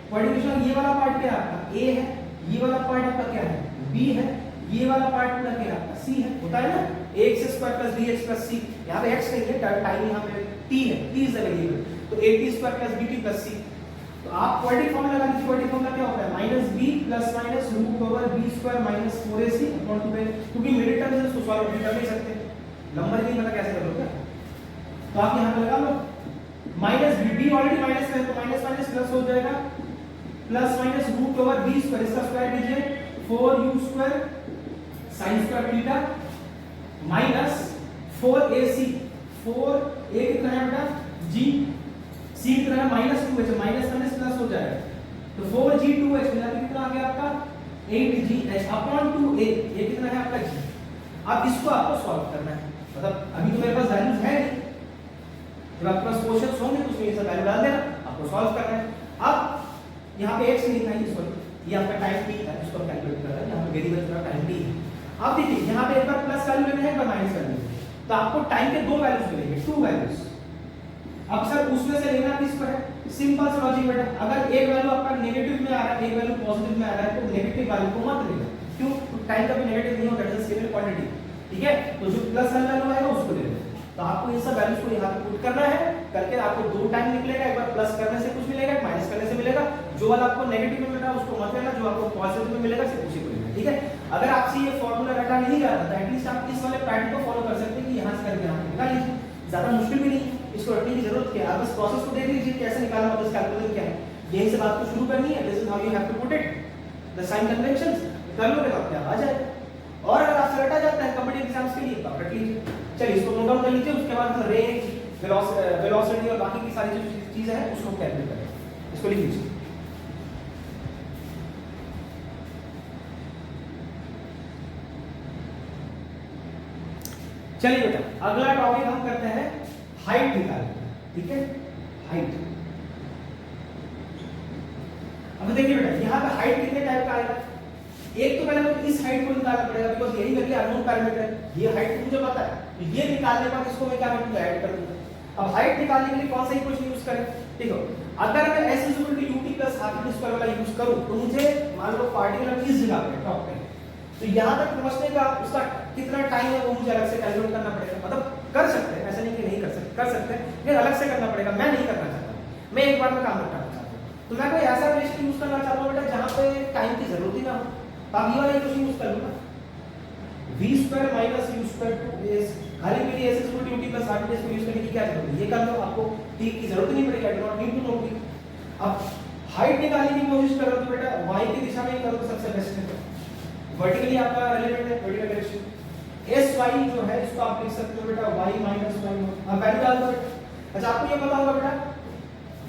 क्वाड्रेटिक इक्वेशन ये वाला पार्ट क्या है आपका a है, ये वाला पार्ट आपका क्या है b है, ये वाला पार्ट क्या है आपका c है, होता है ना, ax square plus bx plus c। यहाँ पे x नहीं है, टाइम यहाँ पे t है, t इज द वेरिएबल, तो at square plus bt plus c। तो आप क्वाड्रेटिक फॉर्मूला लगा दीजिए, क्वाड्रेटिक फॉर्मूला क्या होता है, minus b plus minus root over b square minus 4ac upon 2a, क्योंकि मिडिल टर्म से इसको सॉल्व कर नहीं सकते, नंबर नहीं पता कैसे करोगे, तो आप यहाँ पे लगा लो माइनस b ऑलरेडी माइनस में है तो माइनस माइनस प्लस हो जाएगा, plus minus root over b square, इसका स्क्वायर कीजिए 4u square sin square theta minus 4ac, 4a कितना है बेटा g, c कितना है minus 2h, minus minus plus हो जाएगा, तो 4g2h मिला के कितना आ गया आपका 8gh अपॉन 2a, ये कितना है आपका g। अब इसको आपको सॉल्व करना है, मतलब अभी तो मेरे पास वैल्यूज है नहीं, जब आपके पास क्वेश्चंस होंगे तो उसमें ये सब वैल्यू डाल देना, आपको सॉल्व करना है। अब यहाँ पे x लिखना है, इसको ये आपका टाइम t है, इसको कैलकुलेट करना है, यहाँ पे वेरिएबल का टाइम t है। अब देखिए यहाँ पे एक बार प्लस वैल्यू लेना है, एक बार माइनस वैल्यू लेना है, तो आपको टाइम के दो वैल्यूज मिलेंगे, टू वैल्यूज। अब सर उसमें से लेना किसको है, सिंपल सा लॉजिक बेटा, अगर एक वैल्यू आपका नेगेटिव में आ रहा है, एक वैल्यू पॉजिटिव में आ रहा है, तो नेगेटिव वैल्यू को मत लेना, क्यों, टाइम का भी नेगेटिव नहीं होता, दैट इज स्केलर क्वांटिटी, ठीक है, तो जो प्लस वैल्यू आएगा उसको ले लेना। तो आपको इन सब वैल्यूज को यहाँ पे पुट करना है, करके आपको दो टाइम निकलेगा, एक बार प्लस करने से कुछ मिलेगा, एक माइनस करने से मिलेगा, जो वाला आपको नेगेटिव में मिल रहा है उसको मत लेना, जो आपको पॉजिटिव में मिलेगा सिर्फ उसी को लेना, ठीक है। अगर आपसे ये फार्मूला रटा नहीं जाता तो एटलीस्ट आप इस वाले पैटर्न को फॉलो कर सकते हैं कि यहाँ से करके यहाँ निकाल लीजिए, ज्यादा मुश्किल भी नहीं, इसको रटने की जरूरत क्या है, आप इस प्रोसेस को देख लीजिए कैसे निकालना होता है, इसका कैलकुलेशन क्या है, यहीं से बात को शुरू करनी है, this is how you have to put it the sign conventions, कर लोगे तो आपके आ जाएगा। और अगर आपसे रटा जाता है कॉम्पिटिटिव एग्जाम्स के लिए तो आप रट लीजिए, चलिए इसको नोट डाउन कर लीजिए, उसके बाद रेंज, वेलोसिटी और बाकी की सारी जो चीजें हैं उसको कैलकुलेट करें, इसको लिख लीजिए। चलिए बेटा अगला टॉपिक हम करते हैं हाइट निकालना, ठीक है, हाइट। अब देखिए बेटा यहाँ पे हाइट कितने टाइप का आएगा, एक तो पहले मुझे इस हाइट को निकालना पड़ेगा, बिकॉज़ यही मेरी अननोन पैरामीटर है, ये हाइट मुझे पता है, तो ये निकालने पर इसको मैं क्या करूंगा, ऐड कर दूंगा। अब हाइट निकालने के लिए कौन सा इक्वेशन यूज करें, ठीक है, अगर मैं s ut + हाफ स्क्वायर वाला यूज करूं तो मुझे मान लो पार्टिकुलर इस जगह पे टॉप पे, तो यहां तक पहुंचने का उसका कितना टाइम है वो मुझे अलग से कैलकुलेट करना पड़ेगा, मतलब कर सकते हैं, ऐसा नहीं कि नहीं कर सकते, कर सकते हैं, लेकिन अलग से करना पड़ेगा, मैं नहीं करना चाहता, मैं एक बार में काम निपटाना चाहता हूं। तो मैं कोई ऐसा रिलेशन यूज करना चाहता हूं बेटा जहां पे टाइम की जरूरत ही ना हो, तो आप ये वाला इक्वेशन यूज कर लो ना, v square minus u square two a खाली के लिए s equal to ut plus r को यूज करने की क्या जरूरत है, ये कर लो, आपको t की जरूरत नहीं पड़ेगी, I do not need to know t। अब हाइट निकालने की कोशिश करो तो बेटा y की दिशा में ही करो तो सबसे बेस्ट है, वर्टिकली आपका रिलेवेंट है, वर्टिकल डायरेक्शन sy जो है इसको आप लिख सकते हो बेटा y माइनस y। अब वैल्यू डाल दो। अच्छा आपको ये पता होगा बेटा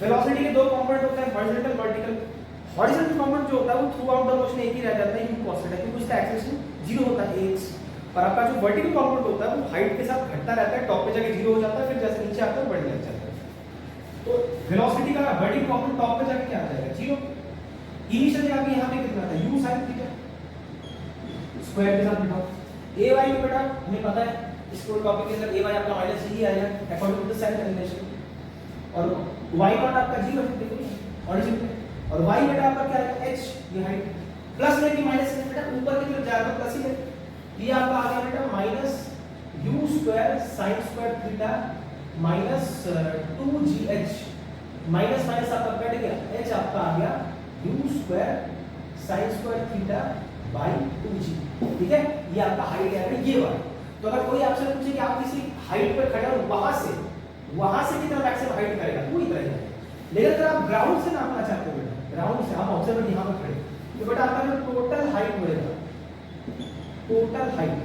वेलोसिटी के दो कंपोनेंट होते हैं, हॉरिजॉन्टल वर्टिकल। हॉरिजॉन्टल कंपोनेंट जो होता है वो थ्रू आउट द मोशन एक ही रह जाता है, u cos थीटा, क्योंकि उसका एक्सेलरेशन 0 होता है ax। और आपका जो वर्टिकल कंपोनेंट होता है वो हाइट के साथ घटता रहता है, टॉप पे जाके 0 हो जाता है, फिर जैसे नीचे आता है बढ़ने लग जाता है। तो वेलोसिटी का वर्टिकल कंपोनेंट टॉप पे जाके क्या आ जाएगा 0। इनिशियली आपके यहां पे कितना था u sin थीटा स्क्वायर के साथ बिठाओ। ay को बेटा हमें पता है इसको टॉपिक के अंदर ay आपका माइनस ही आएगा according to the sign convention, और y नॉट आपका 0 है, देखो ऑरिजिन पे, और y बेटा आपका क्या है h, ये हाइट प्लस में कि माइनस में बेटा ऊपर की तरफ जाएगा प्लस ही है, ये आपका आ गया बेटा minus u square sin square theta minus 2gh, minus minus आपका कट गया, h आपका आ गया u square sin square theta by 2g, ठीक है। ये आपका हाइट है ये वाला। तो अगर कोई आपसे पूछे कि आप किसी हाइट पर खड़े हो वहां से कितना मैक्सिमम हाइट करेगा पूरी तरह है, लेकिन अगर आप ग्राउंड से नापना चाहते हो बेटा, ग्राउंड से आप ऑब्जर्वर यहां पर खड़े, तो बेटा आपका जो टोटल हाइट होएगा, टोटल हाइट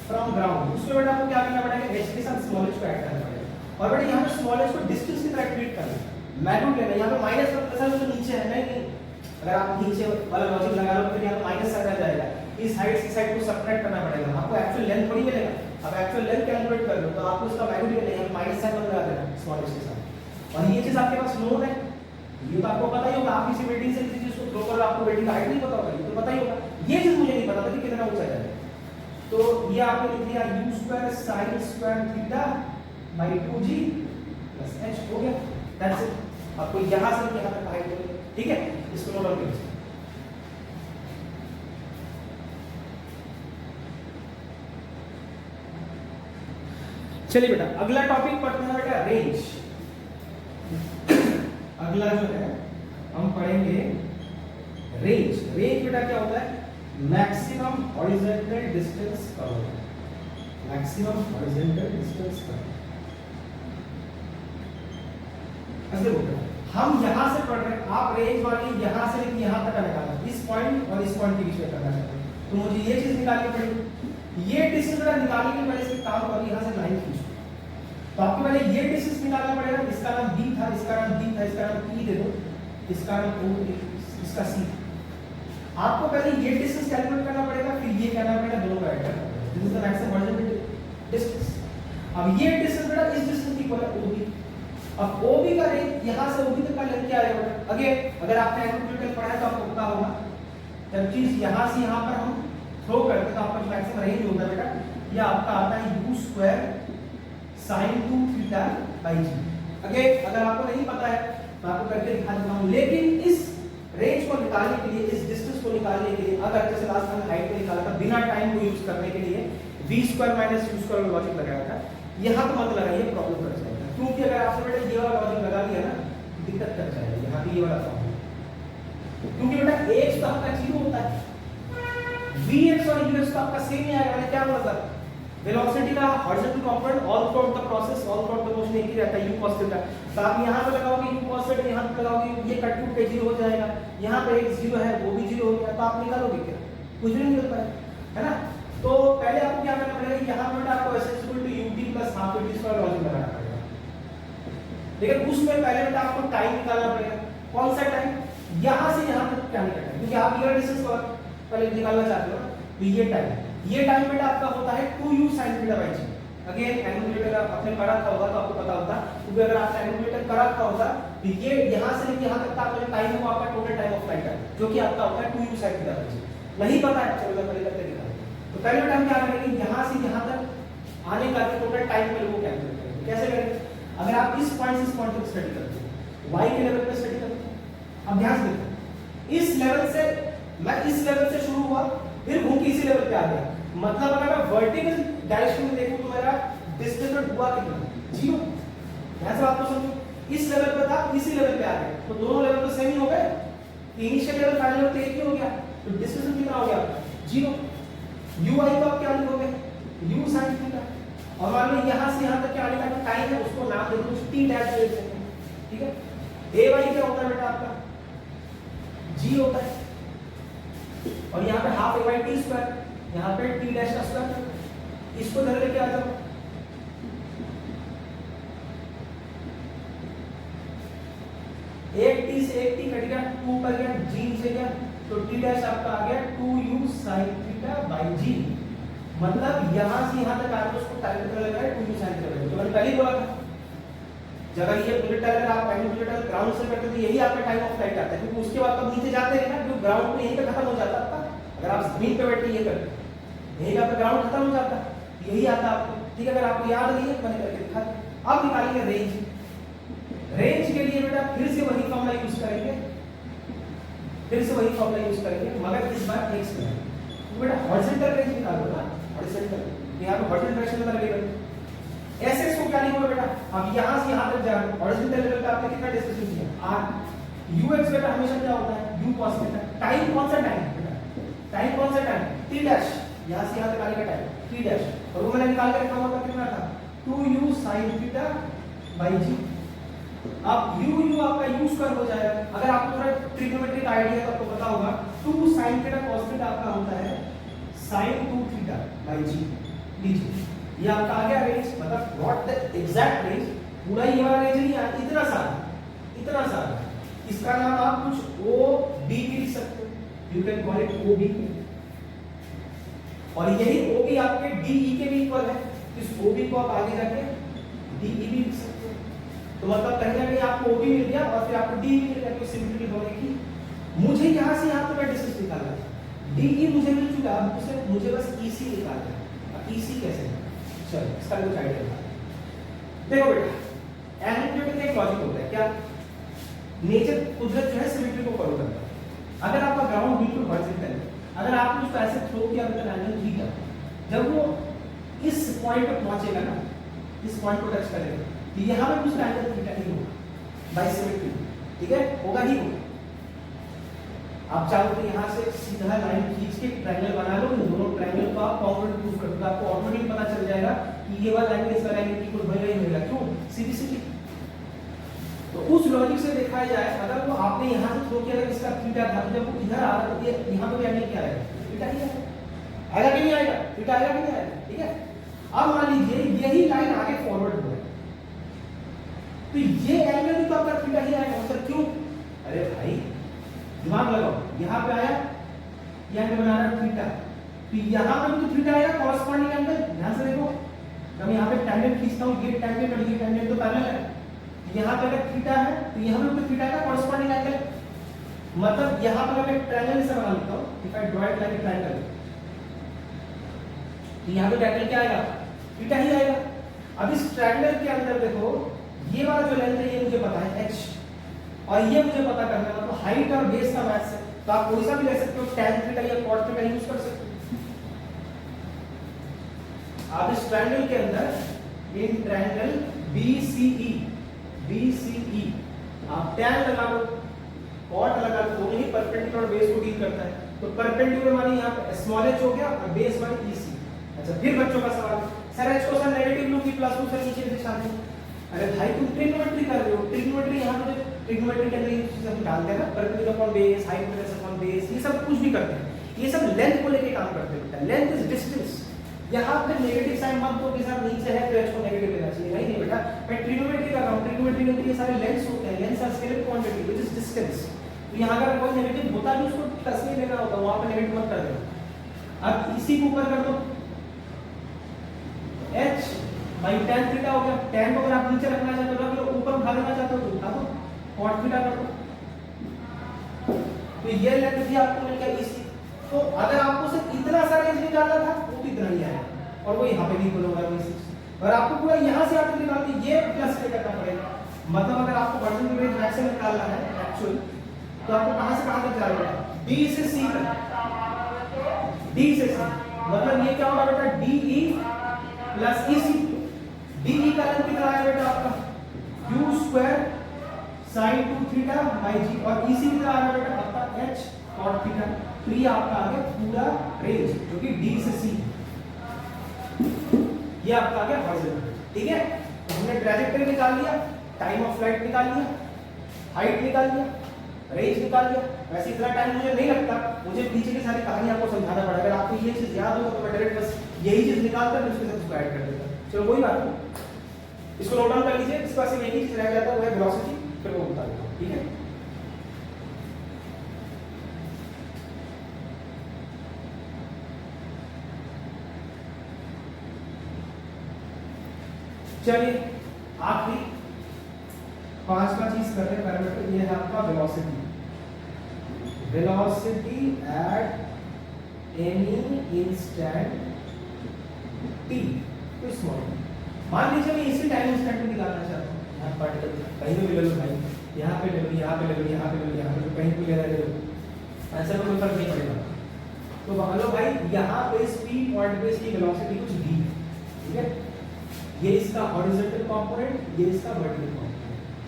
फ्रॉम ग्राउंड, उसमें बेटा आपको क्या करना पड़ेगा, h के साथ स्मॉल h को ऐड करना पड़ेगा, और बेटा यहां पे स्मॉल h को डिस्टेंस की तरह ट्रीट करना है, मैग्नीट्यूड लेना, यहां पे माइनस का प्लस है तो नीचे है नहीं, अगर आप नीचे वाला लॉजिक लगा लो तो यहां माइनस आ जाएगा, इस हाइट से साइड को सबट्रैक्ट करना पड़ेगा, आपको एक्चुअल लेंथ थोड़ी मिलेगा। अब एक्चुअल लेंथ कैलकुलेट कर लो तो आपको इसका मैग्नीट्यूड लेना है, माइनस साइन लगा देना स्मॉल h के साथ, और ये चीज आपके पास नोन है, ये तो आपको पता ही होगा, आप किसी बिल्डिंग से किसी चीज को थ्रो करो आपको बिल्डिंग का हाइट नहीं पता होगा, ये तो पता ही होगा, ये चीज मुझे नहीं पता था कि कितना ऊंचा जाएगा। तो ये आपने लिख दिया u square sin square theta by 2g plus h हो गया, दैट्स इट। आपको यहां से यहां तक हाइट मिलेगी, ठीक है, इसको नोट डाउन करिए। चलिए बेटा अगला टॉपिक पढ़ते हैं बेटा रेंज। अगला जो है हम पढ़ेंगे रेंज। रेंज बेटा क्या होता है, maximum horizontal distance covered, maximum horizontal distance covered. ऐसे बोलते हैं हम यहां से पढ़ रहे हैं, आप रेंज वाली यहां से लेकर यहां तक निकालना, इस पॉइंट और इस पॉइंट के बीच में करना चाहते हैं, तो मुझे ये चीज निकालनी पड़ेगी। ये डिस्टेंस बेटा निकालने के पहले से काम करो, यहां से लाइन खींचो, तो आपको पहले ये डिस्टेंस निकालना पड़ेगा, इसका नाम b था, इसका नाम d था, इसका नाम p दे दो, इसका नाम o, इसका c। आपको पहले ये डिस्टेंस कैलकुलेट करना पड़ेगा, फिर ये कहना पड़ेगा, दोनों का ऐड करना पड़ेगा, this is the maximum horizontal distance. अब ये डिस्टेंस बेटा इस डिस्टेंस इक्वल है OB। अब OB का रेंज यहां से OB तक का लेंथ क्या आएगा बेटा, अगेन अगर आपने एंगल पढ़ा है तो आपको पता होगा, जब चीज यहां से यहां पर हम थ्रो करते हैं तो आपका जो मैक्सिमम रेंज होता है बेटा, ये आपका आता है u square sin 2 theta by g। Again अगर आपको नहीं पता है तो आपको करके दिखा देता हूं, लेकिन इस रेंज को निकालने के लिए, इस डिस्टेंस को निकालने के लिए, अगर जैसे लास्ट टाइम हाइट को निकाला था बिना टाइम को यूज करने के लिए v square minus u square logic लगाया था, यहां तो मत लगाइए, प्रॉब्लम कर जाएगा, क्योंकि अगर आपसे बेटा ये वाला लॉजिक लगा दिया ना दिक्कत कर जाएगा, यहां पे ये वाला फॉर्म, क्योंकि बेटा x तो आपका 0 होता है, vx और ux तो आपका सेम ही आएगा, मैंने क्या बोला था, वेलोसिटी का horizontal component all through the process, all through the motion एक ही रहता है u cos थीटा। तो आप यहां पे लगाओगे u cos थीटा, यहां पे लगाओगे, ये कट टू के 0 हो जाएगा, यहां पे एक 0 है वो भी 0 हो गया, तो आप निकालोगे क्या, कुछ भी नहीं निकल पाएगा, है ना। तो पहले आपको क्या करना पड़ेगा, यहां पे आपको s equal to ut plus half ut square logic लगाना पड़ेगा, लेकिन उसमें पहले बेटा आपको टाइम निकालना पड़ेगा, कौन सा टाइम, यहां से यहां तक क्या निकालना है, क्योंकि आप ये डिस्टेंस पहले निकालना चाहते हो ना, तो ये टाइम बेटा आपका होता है 2u sin theta by g। Again angular आपने पढ़ा था होगा तो आपको पता होता, क्योंकि अगर आपने एंगुलर करा था होगा तो ये यहां से लेकर यहां तक का आपका टाइम है वो आपका टोटल टाइम ऑफ फ्लाइट है, जो कि आपका होता है 2u sin theta by g। नहीं पता है चलो पहले करके दिखाते, तो पहले टाइम क्या करेंगे, यहां से यहां तक आने का टोटल टाइम पहले वो कैलकुलेट करेंगे। कैसे करेंगे, अगर आप इस पॉइंट से इस पॉइंट तक स्टडी करते हो, y के लेवल पे स्टडी करते हो, अब ध्यान से देखो, इस लेवल से मैं इस लेवल से शुरू हुआ, फिर घूम के इसी लेवल पे आ गया, मतलब अगर मैं वर्टिकल डायरेक्शन में देखूं तो मेरा डिस्प्लेसमेंट हुआ कितना, 0। यहां से बात को समझो, इस लेवल पे था इसी लेवल पे आ गया, तो दोनों लेवल तो सेम ही हो गए, इनिशियल लेवल फाइनल लेवल तो एक ही हो गया, तो डिस्प्लेसमेंट कितना हो गया आपका 0। ui को आप क्या लिखोगे u sin थीटा, और मान लो यहां से यहां तक के आने का टाइम है उसको नाम दे दो t डैश दे देते हैं, ठीक है। ay क्या होता है बेटा आपका g होता है, और यहाँ पे half a by t square, यहाँ पे t डैश का स्क्वायर, इसको इधर लेके आ जाओ, एक t से एक t कट गया, 2 पर गया, g नीचे गया, तो t डैश आपका आ गया 2u sin theta by g। मतलब यहां से यहां तक आपको उसको टाइम कितना लग रहा है 2u sin theta by g। तो मैंने पहले ही बोला था जब ये बुलेट टायर आप पहले बुलेट टायर ग्राउंड से करते थे यही आपका टाइम ऑफ फ्लाइट आता है, क्योंकि उसके बाद तब नीचे जाते हैं ना, क्योंकि ग्राउंड पे यहीं पे खत्म हो जाता था। अगर आप जमीन पे बैठ के ये करते यही पे आपका ग्राउंड खत्म हो जाता, यही आता आपको, ठीक है। अगर आपको याद नहीं है मैंने करके दिखा दिया। अब निकालेंगे रेंज। रेंज के लिए बेटा फिर से वही फॉर्मूला यूज करेंगे, फिर से वही फॉर्मूला यूज करेंगे, मगर इस बार एक्स में। तो बेटा हॉरिजॉन्टल रेंज निकालो ना, हॉरिजॉन्टल यहां पे हॉरिजॉन्टल डायरेक्शन में लगेगा। एसएक्स को क्या लिखोगे बेटा, अब यहां से यहां तक जा रहे हो, हॉरिजॉन्टल लेवल पे आपने कितना डिस्टेंस दिया r। ux बेटा हमेशा क्या होता है u cos थीटा। टाइम कौन सा टाइम बेटा, टाइम कौन सा टाइम t डैश, यहां से यहां तक आने का टाइम t डैश, और वो मैंने निकाल के रखा हुआ कितना था 2u sin theta by g। अब u आपका u स्क्वायर हो जाएगा। अगर आपको थोड़ा ट्रिग्नोमेट्री का आईडिया है तो आपको पता होगा 2 sin थीटा cos थीटा आपका होता है sin 2 थीटा by g। लीजिए ये आपका आ गया रेंज, मतलब नॉट द एग्जैक्ट रेंज, पूरा ये वाला रेंज नहीं है, इतना सा। इसका नाम आप कुछ ओ बी भी लिख सकते हो, you can call it O B, और यही ओ बी आपके डी ई के भी इक्वल है। इस ओ बी को आप आगे जाके डी ई भी लिख सकते हो। तो मतलब कहीं ना कहीं आपको ओ बी मिल गया और फिर आपको डी भी मिल गया, तो सिमिलरिटी होने की। मुझे यहां से यहां तक डिस्टेंस निकालना है, डी ई मुझे मिल चुका, अब मुझे बस ई सी निकालना है। अब ई सी कैसे, चलो इसका कुछ आइडिया देखो बेटा। एंगल का एक लॉजिक होता है क्या, नेचर कुदरत जो है सिमेट्री को फॉलो करता है। अगर आपका ग्राउंड बिल्कुल हॉरिजॉन्टल है, अगर आपने उसको ऐसे थ्रो किया मतलब एंगल थीटा, जब वो इस पॉइंट पर पहुंचेगा ना, इस पॉइंट को टच करेगा, तो यहां पे कुछ एंगल थीटा ही होगा बाय सिमेट्री, ठीक है, होगा ही होगा। आप चाहो तो यहाँ से सीधा लाइन खींच के ट्रायंगल बना लो, इन दोनों ट्रायंगल को आप कॉन्ग्रुएंट प्रूव कर दो, आपको ऑटोमेटिकली पता चल जाएगा कि ये वाला एंगल इस वाला एंगल की कोई वैल्यू नहीं मिलेगा। क्यों, सीधी। तो उस लॉजिक से देखा जाए, अगर वो आपने यहाँ से थ्रो किया था इसका थीटा था, जब वो इधर आ रहा है तो यहाँ पे भी एंगल क्या आएगा, थीटा ही आएगा कि नहीं आएगा, थीटा आएगा कि नहीं आएगा, ठीक है। अब मान लीजिए यही लाइन आगे फॉरवर्ड हो रही है, तो ये एंगल भी तो आपका थीटा ही आएगा। मतलब क्यों, अरे भाई दिमाग लगाओ, यहाँ पे आया ये एंगल बना रहा है थीटा, तो यहाँ पे भी तो थीटा आएगा कॉरस्पॉन्डिंग एंगल। ध्यान से देखो, जब यहाँ पे टैंजेंट खींचता हूँ, ये टैंजेंट और ये टैंजेंट तो पैरेलल है, यहाँ पे अगर थीटा है तो यहाँ पे तो थीटा का कॉरस्पॉन्डिंग एंगल। मतलब यहाँ पर मैं ट्रायंगल से बना लेता हूँ, if I draw it like a triangle, तो यहाँ पे ट्रायंगल क्या आएगा, थीटा ही आएगा। अब इस ट्रायंगल के अंदर देखो, ये वाला जो लेंथ है ये मुझे पता है h, और ये मुझे पता करना है मतलब हाइट और बेस का मैथ से, तो आप कोई सा भी ले सकते हो, tan थीटा या cot थीटा यूज कर सकते हो। आप इस ट्रायंगल के अंदर इन ट्रायंगल BCE आप tan लगा लो, cot लगा लो, दोनों ही परपेंडिकुलर और बेस को डील करता है। तो परपेंडिकुलर माने यहाँ पे स्मॉल h हो गया और बेस माने EC। अच्छा, फिर बच्चों का सवाल, सर h को सर नेगेटिव लूं कि प्लस लूं, सर नीचे दिशा में। अरे भाई तुम ट्रिग्नोमेट्री कर रहे हो, ट्रिग्नोमेट्री यहाँ पे ट्रिग्नोमेट्री के अंदर ये चीजें हम डालते हैं ना, perpendicular upon base, hypotenuse upon base, ये सब कुछ भी करते हैं, ये सब लेंथ को लेके काम करते हैं। लेंथ इज डिस्टेंस, यहाँ पे नेगेटिव साइन मत दो कि सर नीचे है तो h को नेगेटिव लेना चाहिए, नहीं बेटा, मैं ट्रिग्नोमेट्री कर रहा हूँ, ट्रिग्नोमेट्री के अंदर ये सारे लेंथ्स होते हैं, lengths are scalar quantity which is distance. तो यहाँ अगर कोई नेगेटिव होता भी उसको प्लस में लेना होता, वहां पे नेगेटिव मत कर देना। अब इसी को ऊपर कर दो, h भाई tan थीटा हो गया, tan को अगर आप नीचे रखना चाहते हो रख लो, ऊपर उठा देना चाहते हो तो उठा दो, cot थीटा कर दो। तो ये लेंथ थी आपको मिल गया इसी। तो अगर आपको सिर्फ इतना सा रेंज निकालना था वो तो इतना ही आया, और वो यहाँ पे भी इक्वल होगा इसी, और आपको पूरा यहाँ से आते निकालते ये प्लस पे करना पड़ेगा। मतलब अगर आपको वर्टिकल रेंज मैक्सिमम निकालना है एक्चुअल, तो आपको कहाँ से कहाँ तक जाना है, B से C तक, D से C, मतलब ये क्या होगा बेटा, DE प्लस EC। DE का लेंथ कितना आया बेटा आपका u square sin 2 theta by g, और EC कितना आ रहा है बेटा आपका कॉट थीटा, तो ये आपका आ गया पूरा रेंज जो कि डी से सी, ये आपका आ गया हॉरिजॉन्टल। ठीक है, तो हमने ट्रैजेक्टरी निकाल लिया, टाइम ऑफ फ्लाइट निकाल लिया, हाइट निकाल लिया, रेंज निकाल लिया। वैसे इतना टाइम मुझे नहीं लगता, मुझे पीछे की सारी कहानी आपको समझाना पड़ेगा। अगर आपको ये चीज याद हो तो मैं डायरेक्ट बस यही चीज निकाल कर उसके साथ उसको ऐड कर देता। चलो कोई बात नहीं, इसको नोट डाउन कर लीजिए। इसके बाद से यही चीज रह जाता है वो है वेलोसिटी, फिर वो बता देता हूं। ठीक है, चलिए आखिरी पांचवा चीज कर रहे हैं पैरामीटर, ये है आपका velocity. Velocity at any instant T, तो स्मॉल। मान लीजिए मैं इसी टाइम इंस्टेंट में निकालना चाहता हूँ, यहाँ पार्टिकल कहीं भी ले लो भाई, यहाँ पे ले लो, यहाँ पे ले लो, यहाँ पे ले लो, यहाँ पे लो, कहीं भी ले लो, आंसर में कोई फर्क नहीं पड़ेगा। तो मान लो भाई यहाँ पे इस पी पॉइंट पे इसकी वेलोसिटी कुछ डी है। ठीक है, ये इसका हॉरिजॉन्टल कंपोनेंट, ये इसका वर्टिकल कंपोनेंट,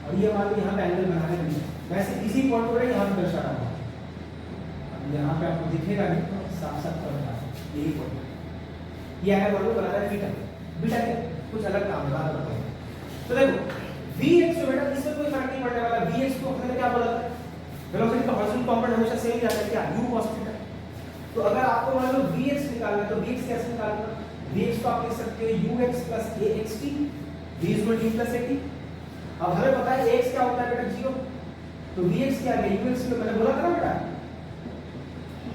और ये मान लो यहाँ पे एंगल बनाने के लिए वैसे इसी पॉइंट पर यहाँ पे दर्शा रहा है। अब यहाँ पे आपको दिखेगा नहीं तो साफ साफ कर रहा है, यही पॉइंट ये एंगल मान लो बना रहा है बीटा, बीटा के कुछ अलग काम है बात बताओ। तो देखो Vx तो बेटा इससे कोई फर्क नहीं पड़ने वाला। Vx को हमने क्या बोला था, वेलोसिटी का हॉरिजॉन्टल कंपोनेंट हमेशा सेम ही आता है क्या, u cos थीटा। तो अगर आपको मान लो Vx निकालना है तो Vx कैसे निकालना, Vx को आप लिख सकते हो ux plus axt, v is equal to u plus at। अब हमें पता है ax क्या होता है बेटा 0, तो Vx क्या है ux में मैंने बोला था ना बेटा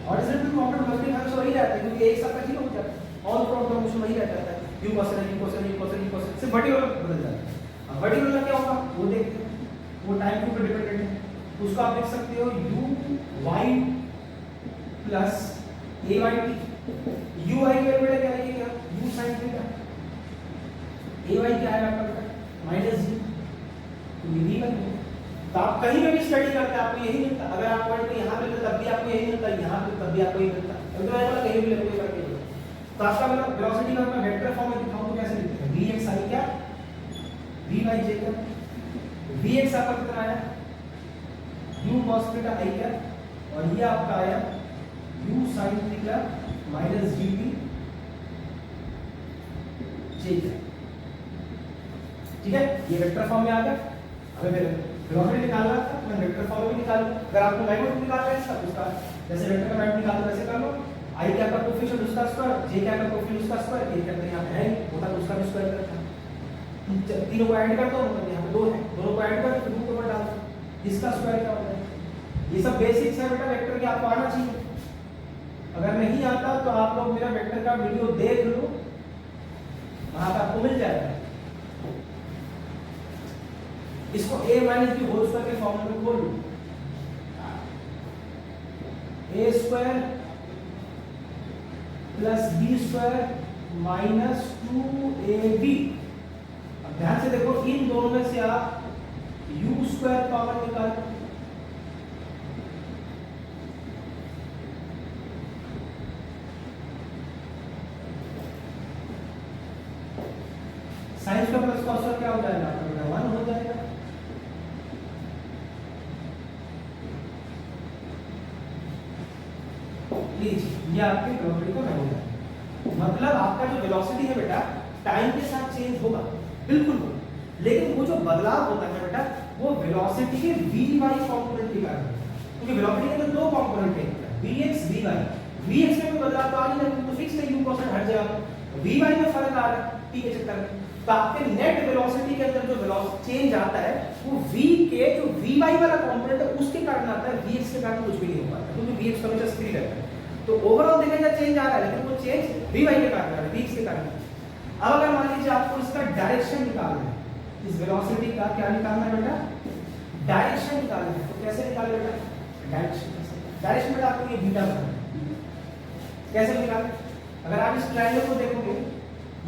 हॉरिजॉन्टल कंपोनेंट वेलोसिटी हमेशा वही रहता है क्योंकि ax आपका 0 हो जाता है, ऑल प्रॉब्लम उसमें वही रहता है u cos u cos u cos u cos, सिर्फ वर्टिकल बदल जाता है। अब वर्टिकल का क्या होगा वो देखते हैं, वो टाइम पे डिपेंडेंट है। उसको आप लिख सकते हो u y plus a y t, u y की वैल्यू क्या लिखेंगे u sin theta, a y क्या है आपका बेटा माइनस g, तो ये भी बनेगा। तो आप कहीं पे भी स्टडी करते हैं आपको यही मिलता, अगर आप पॉइंट को यहाँ पे लेते तब भी आपको यही मिलता, यहाँ पे तब भी आपको यही मिलता, अगर मैं बोला कहीं भी ले कोई फर्क नहीं पड़ता। तो आपका मतलब वेलोसिटी का मैं वेक्टर फॉर्म में दिखाऊं तो कैसे लिखते हैं, vx आई क्या v by j का, vx आपका कितना आया u cos थीटा आई क्या, और ये आपका आया u sin theta minus gt j का। ठीक है, ये वेक्टर फॉर्म में आ गया। अगर मैं वेलोसिटी निकालना था मैं वेक्टर फॉर्म में भी निकालूं, अगर आपको मैग्नीट्यूड निकालना है इसका उसका जैसे वेक्टर का मैग्नीट्यूड निकालना वैसे कर लो, आई क्या का कोएफिशिएंट उसका स्क्वायर, जे क्या का कोएफिशिएंट उसका स्क्वायर, ये क्या यहां है होता तो उसका भी स्क्वायर करता, तीनों को ऐड कर दो, मतलब यहां पे दो है, दोनों को ऐड कर रूट ओवर डाल दो, इसका स्क्वायर क्या होता है। ये सब बेसिक्स है बेटा वेक्टर के, आपको आना चाहिए। अगर नहीं आता तो आप लोग मेरा वेक्टर का वीडियो देख लो, वहां पे आपको मिल जाएगा। इसको a minus b whole square के फॉर्मूले में खोल लो, a square plus b square minus 2ab। अब ध्यान से देखो इन दोनों में से आप u स्क्वायर कॉमन निकालो, sine square plus cos square क्या हो जाएगा आपका बेटा 1 हो जाएगा। लीजिए ये आपके वेलोसिटी का वैल्यू है, मतलब आपका जो वेलोसिटी है बेटा टाइम के साथ चेंज होगा बिल्कुल होगा, लेकिन वो जो बदलाव होता है बेटा वो वेलोसिटी के vy कंपोनेंट के कारण, क्योंकि वेलोसिटी के अंदर दो कंपोनेंट है vx vy, vx में कोई बदलाव तो आ नहीं रहा तो फिक्स है u cos हट जाएगा, vy में फर्क आ रहा है t के चक्कर में, तो आपके नेट वेलोसिटी के अंदर जो वेलोसिटी चेंज आता है वो v के जो vy वाला कंपोनेंट है उसके कारण आता है, vx के कारण कुछ भी नहीं हो पाता क्योंकि vx हमेशा स्थिर रहता है। तो ओवरऑल देखा जाए चेंज आ रहा है लेकिन वो चेंज vy के कारण आ रहा है, vx के कारण। अब अगर मान लीजिए आपको इसका डायरेक्शन निकालना है, इस वेलोसिटी का क्या निकालना है बेटा, डायरेक्शन निकालना है, तो कैसे निकाले बेटा, डायरेक्शन बेटा आपको ये बीटा बनाना है, कैसे निकालें, अगर आप इस ट्रायंगल को देखोगे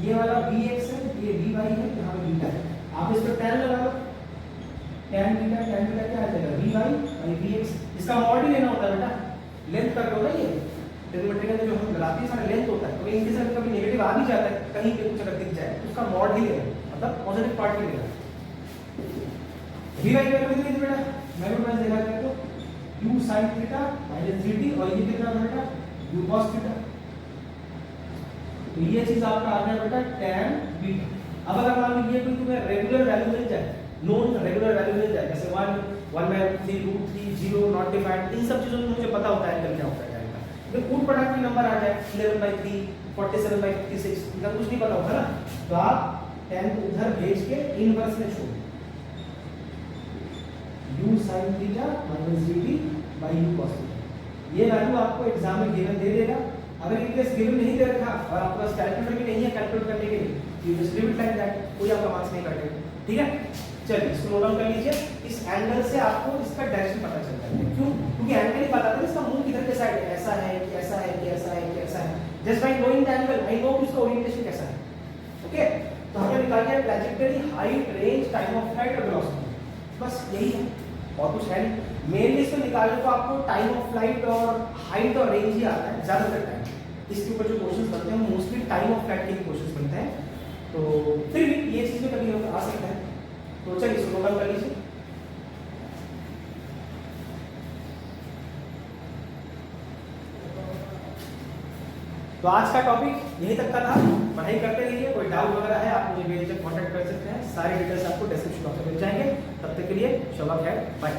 ये वाला vx है, ये vy है, यहाँ पे बीटा है, आप इस पर tan लगा लो, tan बीटा क्या आ जाएगा vy और vx, इसका मॉड ही लेना होता है बेटा, लेंथ कर लो ना ये ट्रिग्नोमेट्री में जो हम लगाते हैं सारा लेंथ होता है, तो इनके साथ कभी नेगेटिव आ भी जाता है कहीं पे कुछ अगर दिख जाए तो उसका मॉड ही लेना, मतलब पॉजिटिव पार्ट ही लेना। vy की वैल्यू कितनी थी बेटा, मैंने बस देखा जाए तो u sin theta minus gt और ये कितना बेटा u cos थीटा। तो ये चीज आपका आ गया बेटा tan बीटा। अब अगर मान लीजिए कोई तुम्हें रेगुलर वैल्यू मिल जाए, नॉन रेगुलर वैल्यू मिल जाए, जैसे 1/3 0 नॉट डिफाइंड, इन सब चीजों में मुझे पता होता है क्या होता है टाइम का। जब कूट पटाख में नंबर आ जाए 11/3 47/56, इनका कुछ नहीं पता होगा ना, तो आप tan को उधर भेज के इनवर्स में छोड़ u sin theta minus gt by u cos theta. ये वैल्यू आपको एग्जाम में गिवन दे देगा। अगर इन केस गिवन नहीं दे रखा और आपके पास कैलकुलेटर भी नहीं है कैलकुलेट करने के लिए, you just leave it like that, कोई आपका मार्क्स नहीं कटेगा। ठीक है, चलिए इसको नोट डाउन कर लीजिए। इस एंगल से आपको इसका डायरेक्शन पता चल जाता है। क्यों? क्योंकि एंगल ही बताता है इसका मुंह किधर के साइड है, ऐसा है कि ऐसा है कि ऐसा है कि ऐसा है। Just by knowing the angle I know इसका ओरिएंटेशन कैसा है। ओके, तो हमने निकाल लिया trajectory, height, range, time of flight और वेलोसिटी, बस यही है और कुछ है नहीं। मेनली इसको निकालने को आपको टाइम ऑफ फ्लाइट और हाइट और रेंज ही आता है ज्यादातर टाइम। इसके ऊपर जो क्वेश्चंस बनते हैं मोस्टली टाइम ऑफ फ्लाइट के क्वेश्चंस बनते हैं, तो फिर भी ये चीज में कभी आ सकता है। तो चलिए इसको नोट डाउन कर लीजिए। तो आज का टॉपिक यहीं तक का था, पढ़ाई करते रहिए। कोई डाउट वगैरह है आप मुझे मेरे से कांटेक्ट कर सकते हैं, सारे डिटेल्स आपको डिस्क्रिप्शन बॉक्स में मिल जाएंगे। तब तक के लिए शोभा खैर, बाय।